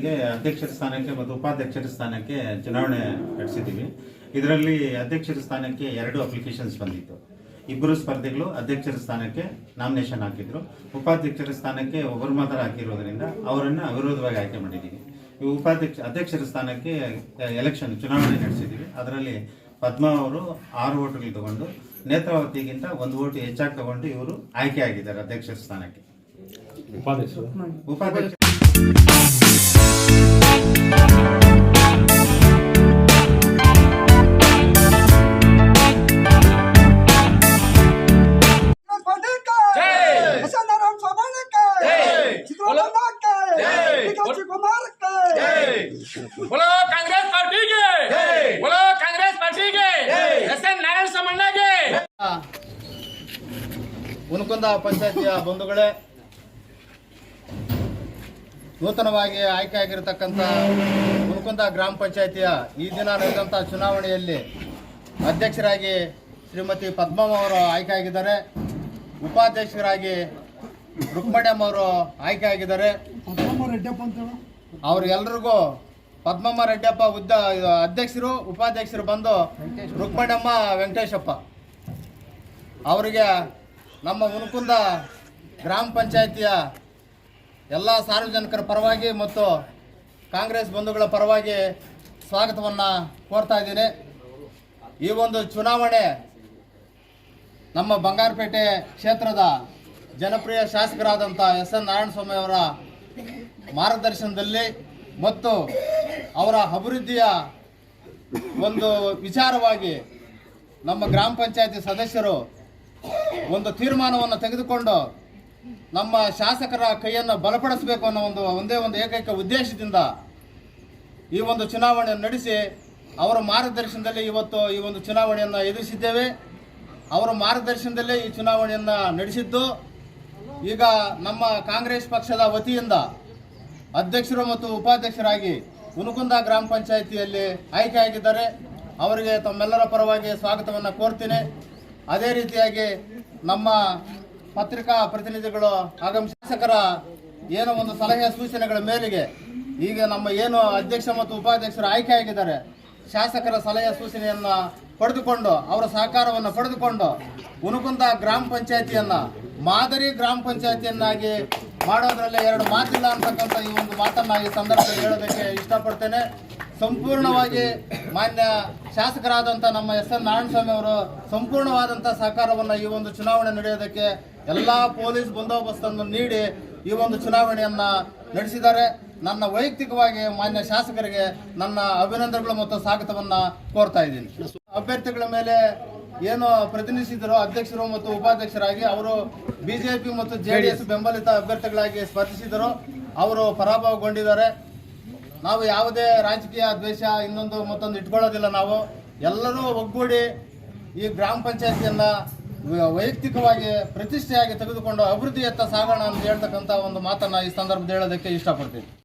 ಪಂಚಾಯತಿಗೆ ಅಧ್ಯಕ್ಷರ ಸ್ಥಾನಕ್ಕೆ ಮತ್ತು ಉಪಾಧ್ಯಕ್ಷರ ಸ್ಥಾನಕ್ಕೆ ಚುನಾವಣೆ ನಡೆಸಿದ್ದೀವಿ. ಇದರಲ್ಲಿ ಅಧ್ಯಕ್ಷರ ಸ್ಥಾನಕ್ಕೆ 2 ಅಪ್ಲಿಕೇಶನ್ಸ್ ಬಂದಿತ್ತು. ಇಬ್ಬರು ಸ್ಪರ್ಧಿಗಳು ಅಧ್ಯಕ್ಷರ ಸ್ಥಾನಕ್ಕೆ ನಾಮಿನೇಷನ್ ಹಾಕಿದ್ರು. ಉಪಾಧ್ಯಕ್ಷರ ಸ್ಥಾನಕ್ಕೆ ಒಬ್ಬರು ಮಾತ್ರ ಹಾಕಿರೋದ್ರಿಂದ ಅವರನ್ನು ಅವಿರೋಧವಾಗಿ ಆಯ್ಕೆ ಮಾಡಿದ್ದೀವಿ. ಈ ಅಧ್ಯಕ್ಷರ ಸ್ಥಾನಕ್ಕೆ ಚುನಾವಣೆ ನಡೆಸಿದ್ದೀವಿ. ಅದರಲ್ಲಿ ಪದ್ಮಾ ಅವರು 6 ಓಟುಗಳು ತಗೊಂಡು ನೇತ್ರಾವತಿಗಿಂತ 1 ಓಟು ಹೆಚ್ಚಾಗಿ ತಗೊಂಡು ಇವರು ಆಯ್ಕೆ ಆಗಿದ್ದಾರೆ ಅಧ್ಯಕ್ಷರ ಸ್ಥಾನಕ್ಕೆ. ಉಪಾಧ್ಯಕ್ಷ बोलो कांग्रेस पार्टी के, बोलो कांग्रेस पार्टी के, एसएन नारायण समन्ना के। ಹುನಕುಂದ ಪಂಚಾಯತಿಯ ಬಂಧುಗಳೇ, ನೂತನವಾಗಿ ಆಯ್ಕೆಯಾಗಿರತಕ್ಕಂಥ ಹುನಕುಂದ ಗ್ರಾಮ ಪಂಚಾಯತಿಯ ಈ ದಿನ ನಡೆದಂಥ ಚುನಾವಣೆಯಲ್ಲಿ ಅಧ್ಯಕ್ಷರಾಗಿ ಶ್ರೀಮತಿ ಪದ್ಮಮ್ಮ ಅವರು ಆಯ್ಕೆಯಾಗಿದ್ದಾರೆ. ಉಪಾಧ್ಯಕ್ಷರಾಗಿ ರುಕ್ಮಣಮ್ಮ ಅವರು ಆಯ್ಕೆಯಾಗಿದ್ದಾರೆ. ಅವ್ರಿಗೆಲ್ರಿಗೂ ಪದ್ಮಮ್ಮ ರೆಡ್ಡಪ್ಪ ಅಧ್ಯಕ್ಷರು, ಉಪಾಧ್ಯಕ್ಷರು ಬಂದು ರುಕ್ಮಣಮ್ಮ ವೆಂಕಟೇಶಪ್ಪ ಅವರಿಗೆ ನಮ್ಮ ಹುನಕುಂದ ಗ್ರಾಮ ಪಂಚಾಯತಿಯ ಎಲ್ಲ ಸಾರ್ವಜನಿಕರ ಪರವಾಗಿ ಮತ್ತು ಕಾಂಗ್ರೆಸ್ ಬಂಧುಗಳ ಪರವಾಗಿ ಸ್ವಾಗತವನ್ನು ಕೋರ್ತಾ ಇದ್ದೀನಿ. ಈ ಒಂದು ಚುನಾವಣೆ ನಮ್ಮ ಬಂಗಾರಪೇಟೆ ಕ್ಷೇತ್ರದ ಜನಪ್ರಿಯ ಶಾಸಕರಾದಂಥ ಎಸ್.ಎನ್. ನಾರಾಯಣಸ್ವಾಮಿ ಅವರ ಮಾರ್ಗದರ್ಶನದಲ್ಲಿ ಮತ್ತು ಅವರ ಅಭಿವೃದ್ಧಿಯ ಒಂದು ವಿಚಾರವಾಗಿ ನಮ್ಮ ಗ್ರಾಮ ಪಂಚಾಯತಿ ಸದಸ್ಯರು ಒಂದು ತೀರ್ಮಾನವನ್ನು ತೆಗೆದುಕೊಂಡು ನಮ್ಮ ಶಾಸಕರ ಕೈಯನ್ನು ಬಲಪಡಿಸಬೇಕು ಅನ್ನೋ ಒಂದೇ ಒಂದು ಏಕೈಕ ಉದ್ದೇಶದಿಂದ ಈ ಒಂದು ಚುನಾವಣೆಯನ್ನು ನಡೆಸಿ ಅವರ ಮಾರ್ಗದರ್ಶನದಲ್ಲಿ ಇವತ್ತು ಈ ಒಂದು ಚುನಾವಣೆಯನ್ನು ಎದುರಿಸಿದ್ದೇವೆ. ಅವರ ಮಾರ್ಗದರ್ಶನದಲ್ಲೇ ಈ ಚುನಾವಣೆಯನ್ನು ನಡೆಸಿದ್ದು. ಈಗ ನಮ್ಮ ಕಾಂಗ್ರೆಸ್ ಪಕ್ಷದ ವತಿಯಿಂದ ಅಧ್ಯಕ್ಷರು ಮತ್ತು ಉಪಾಧ್ಯಕ್ಷರಾಗಿ ಹುನಕುಂದ ಗ್ರಾಮ ಪಂಚಾಯಿತಿಯಲ್ಲಿ ಆಯ್ಕೆಯಾಗಿದ್ದಾರೆ. ಅವರಿಗೆ ತಮ್ಮೆಲ್ಲರ ಪರವಾಗಿ ಸ್ವಾಗತವನ್ನು ಕೋರ್ತೀನಿ. ಅದೇ ರೀತಿಯಾಗಿ ನಮ್ಮ ಪತ್ರಿಕಾ ಪ್ರತಿನಿಧಿಗಳು ಆಗಮಿಸಿ ಶಾಸಕರ ಏನೋ ಒಂದು ಸಲಹೆ ಸೂಚನೆಗಳ ಮೇರೆಗೆ ಈಗ ನಮ್ಮ ಏನು ಅಧ್ಯಕ್ಷ ಮತ್ತು ಉಪಾಧ್ಯಕ್ಷರು ಆಯ್ಕೆಯಾಗಿದ್ದಾರೆ, ಶಾಸಕರ ಸಲಹೆ ಸೂಚನೆಯನ್ನು ಪಡೆದುಕೊಂಡು ಅವರ ಸಹಕಾರವನ್ನು ಪಡೆದುಕೊಂಡು ಹುನಕುಂದ ಗ್ರಾಮ ಪಂಚಾಯತಿಯನ್ನು ಮಾದರಿ ಗ್ರಾಮ ಪಂಚಾಯತಿಯನ್ನಾಗಿ ಮಾಡೋದ್ರಲ್ಲಿ 2 ಮಾತಿಲ್ಲ ಅಂತಕ್ಕಂಥ ಈ ಒಂದು ಮಾತನ್ನು ಈ ಸಂದರ್ಭದಲ್ಲಿ ಹೇಳೋದಕ್ಕೆ ಇಷ್ಟಪಡ್ತೇನೆ. ಸಂಪೂರ್ಣವಾಗಿ ಮಾನ್ಯ ಶಾಸಕರಾದಂಥ ನಮ್ಮ ಎಸ್.ಎನ್. ನಾರಾಯಣಸ್ವಾಮಿ ಅವರು ಸಂಪೂರ್ಣವಾದಂಥ ಸಹಕಾರವನ್ನು ಈ ಒಂದು ಚುನಾವಣೆ ನಡೆಯೋದಕ್ಕೆ ಎಲ್ಲ ಪೊಲೀಸ್ ಬಂದೋಬಸ್ತನ್ನು ನೀಡಿ ಈ ಒಂದು ಚುನಾವಣೆಯನ್ನು ನಡೆಸಿದ್ದಾರೆ. ನನ್ನ ವೈಯಕ್ತಿಕವಾಗಿ ಮಾನ್ಯ ಶಾಸಕರಿಗೆ ನನ್ನ ಅಭಿನಂದನೆಗಳು ಮತ್ತು ಸ್ವಾಗತವನ್ನು ಕೋರ್ತಾ ಇದ್ದೀನಿ. ಅಭ್ಯರ್ಥಿಗಳ ಮೇಲೆ ಏನು ಪ್ರತಿನಿಧಿಸಿದರು ಅಧ್ಯಕ್ಷರು ಮತ್ತು ಉಪಾಧ್ಯಕ್ಷರಾಗಿ ಅವರು ಬಿಜೆಪಿ ಮತ್ತು ಜೆಡಿಎಸ್ ಬೆಂಬಲಿತ ಅಭ್ಯರ್ಥಿಗಳಾಗಿ ಸ್ಪರ್ಧಿಸಿದರು. ಅವರು ಪರಾಭವಗೊಂಡಿದ್ದಾರೆ. ನಾವು ಯಾವುದೇ ರಾಜಕೀಯ ದ್ವೇಷ ಇನ್ನೊಂದು ಮತ್ತೊಂದು ಇಟ್ಕೊಳ್ಳೋದಿಲ್ಲ. ನಾವು ಎಲ್ಲರೂ ಒಗ್ಗೂಡಿ ಈ ಗ್ರಾಮ ಪಂಚಾಯತಿಯನ್ನು ವೈಯಕ್ತಿಕವಾಗಿ ಪ್ರತಿಷ್ಠೆಯಾಗಿ ತೆಗೆದುಕೊಂಡು ಅಭಿವೃದ್ಧಿಯತ್ತ ಸಾಗೋಣ ಅಂತ ಹೇಳ್ತಕ್ಕಂಥ ಒಂದು ಮಾತನ್ನು ಈ ಸಂದರ್ಭದಲ್ಲಿ ಹೇಳೋದಕ್ಕೆ ಇಷ್ಟಪಡ್ತೀನಿ.